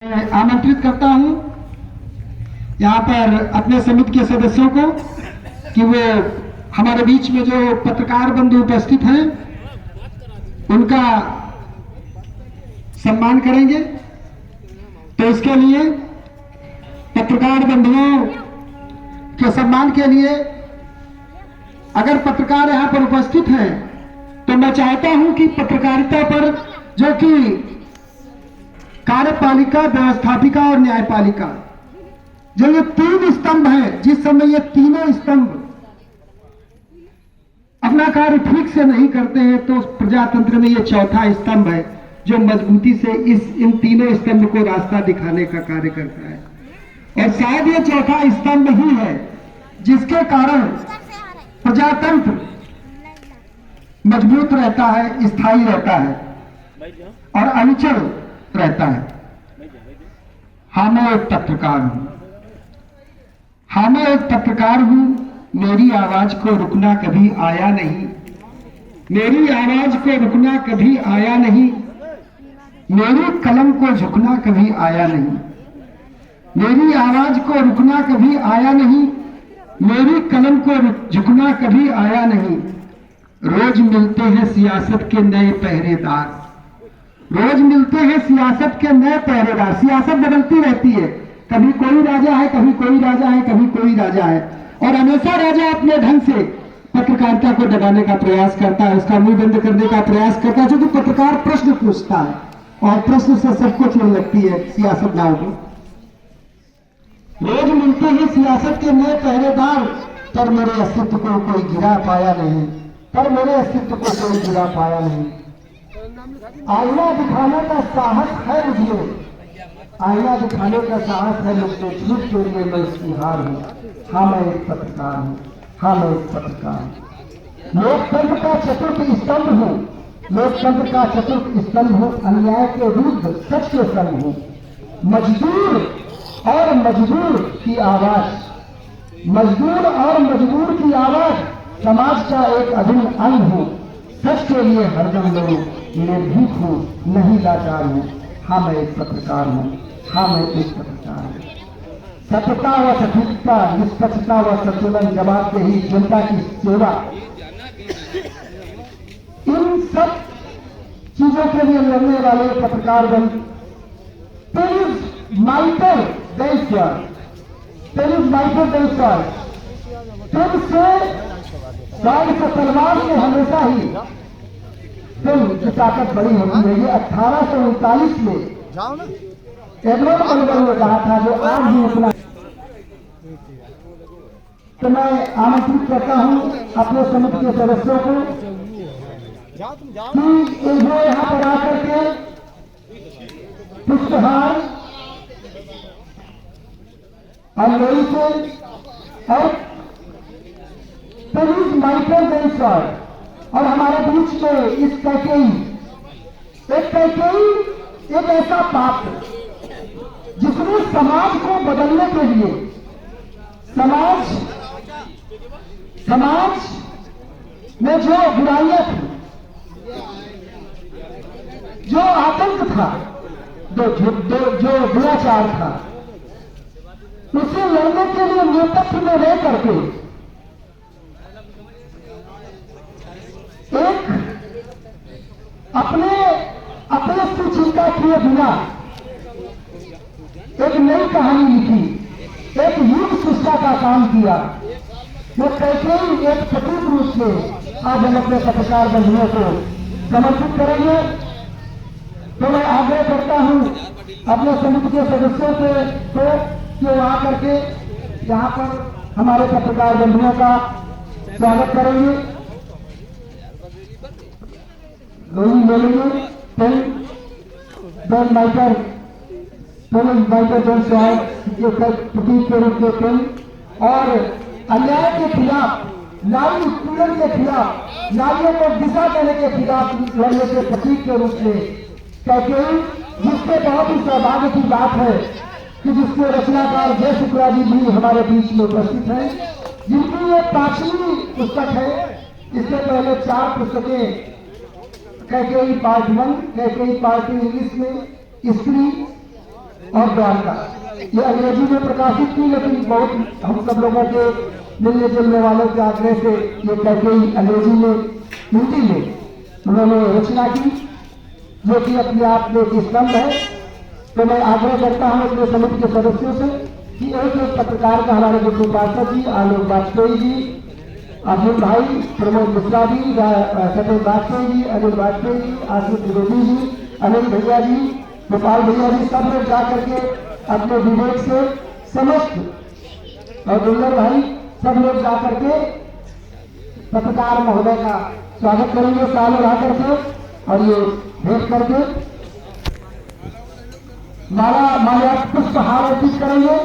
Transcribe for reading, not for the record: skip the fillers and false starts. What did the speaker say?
आमंत्रित करता हूं यहाँ पर अपने समिति के सदस्यों को कि वो हमारे बीच में जो पत्रकार बंधु उपस्थित हैं उनका सम्मान करेंगे। तो इसके लिए पत्रकार बंधुओं के सम्मान के लिए अगर पत्रकार यहाँ पर उपस्थित हैं तो मैं चाहता हूं कि पत्रकारिता पर जो कि कार्यपालिका, व्यवस्थापिका और न्यायपालिका, जो ये तीन स्तंभ हैं, जिस समय ये तीनों स्तंभ अपना कार्य ठीक से नहीं करते हैं तो प्रजातंत्र में ये चौथा स्तंभ है जो मजबूती से इन तीनों स्तंभ को रास्ता दिखाने का कार्य करता है। और शायद ये चौथा स्तंभ ही है जिसके कारण प्रजातंत्र मजबूत रहता है, स्थायी रहता है और अविचल रहता है। हाँ, मैं एक पत्रकार हूं, हाँ मैं एक पत्रकार हूं। मेरी आवाज को रुकना कभी आया नहीं, मेरी आवाज को रुकना कभी आया नहीं, मेरी कलम को झुकना कभी आया नहीं, मेरी आवाज को रुकना कभी आया नहीं, मेरी कलम को झुकना कभी आया नहीं। रोज मिलते हैं सियासत के नए पहरेदार, रोज मिलते हैं सियासत के नए पहरेदार। सियासत बदलती रहती है, कभी कोई राजा है, कभी कोई राजा है, कभी कोई राजा है, और हमेशा राजा अपने ढंग से पत्रकारिता को दबाने का प्रयास करता है, उसका मुंह बंद करने का प्रयास करता है। क्योंकि पत्रकार प्रश्न पूछता है और प्रश्न से सबको चुन लगती है सियासतदानों को। रोज मिलते हैं सियासत के नए पहरेदार, पर मेरे अस्तित्व को कोई गिरा पाया नहीं, पर मेरे अस्तित्व को कोई गिरा पाया नहीं। आईना दिखाने का साहस है मुझे, आईना दिखाने का साहस है मुझे, झूठ के लिए मैं इसकी हार हूँ। हाँ मैं एक पत्रकार हूँ, हाँ मैं एक पत्रकार हूँ। लोकतंत्र का चतुर्थ स्तंभ हूँ, लोकतंत्र का चतुर्थ स्तंभ हूँ, अन्याय के विरुद्ध सच के संग हूँ। मजदूर और मजबूर की आवाज, मजदूर और मजबूर की आवाज समाज का एक अभिन्न अंग हूँ। सच के लिए हरदम मैं निर्भीक हूँ, नहीं लाचार हूँ। हाँ मैं एक पत्रकार हूँ, हाँ मैं एक पत्रकार हूँ। सत्यता व सटीकता, निष्पक्षता व संतुलन, जवाबदेही, जनता की सेवा, इन सब चीजों के लिए लड़ने वाले पत्रकार बंधु माइटर देशवर, माइटर देशवर, फिर से गार्ड का तलवार में हमेशा ही फिल्म की ताकत बड़ी होती है। ये 1839 में एडवर्ड मलबरी ने कहा था, जो आज भी इतना। तो मैं आमंत्रित करता हूं अपने समिति के सदस्यों को कि वो यहाँ पर आकर के पुष्पहार और लोई से और पुलिस माइकल देशवर और हमारे बीच में इस कैकेई, एक ऐसा पात्र जिसने समाज को बदलने के लिए, समाज में जो बुराइयां थी, जो आतंक था, जो दुराचार था, उसे लड़ने के लिए नेतृत्व में रह करके एक अपने से चिंता किए बिना एक नई कहानी लिखी, एक युग सृष्टा का काम किया। वो कैकेई एक सटीक रूप से आज हम अपने पत्रकार बंधुओं को समर्पित करेंगे। तो मैं आग्रह करता हूं अपने समिति के सदस्यों को कि वो आकर के यहाँ पर हमारे पत्रकार बंधुओं का स्वागत करेंगे। लोही ले लेंगे, पेन माइकर जन प्रतीक के रूप में पेन, और अन्याय के खिलाफ, नारी उत्पीड़न के खिलाफ, नारियों को दिशा देने के खिलाफ लड़ने के प्रतीक के रूप में कैकेई, जिसके बहुत ही सौभाग्य की बात है कि जिसके रचनाकार जय शुक्ला जी भी हमारे बीच में उपस्थित हैं, जिनकी ये 5वीं पुस्तक है। इससे पहले 4 पुस्तकें Kaikeyi part 1, Kaikeyi part 2 English में, स्त्री, और द्वारका, ये अंग्रेजी में प्रकाशित की, लेकिन बहुत हम सब लोगों के मिलने जुलने वालों के आग्रह से ये कैकेयी अंग्रेजी में, हिंदी में उन्होंने रचना की, जो कि अपने आप में एक स्तंभ है। तो मैं आग्रह करता हूं अपने समिति के सदस्यों से कि एक एक पत्रकार का हमारे गुड्डू पार्षद जी, आलोक वाजपेयी जी, अर्जुन भाई, प्रमोद मिश्रा जी, सत्येंद्र वाजपेयी जी, अनिल वाजपेयी जी, आशीष त्रिवेदी जी, अनिल भैया जी, गोपाल भैया जी, सब लोग जाकर के अपने विवेक से समस्त, और दुल्लर भाई, सब लोग जाकर के पत्रकार महोदय का स्वागत करेंगे साल उड़ा करके, और ये भेंट करके माला पुष्पहार अर्पित करेंगे।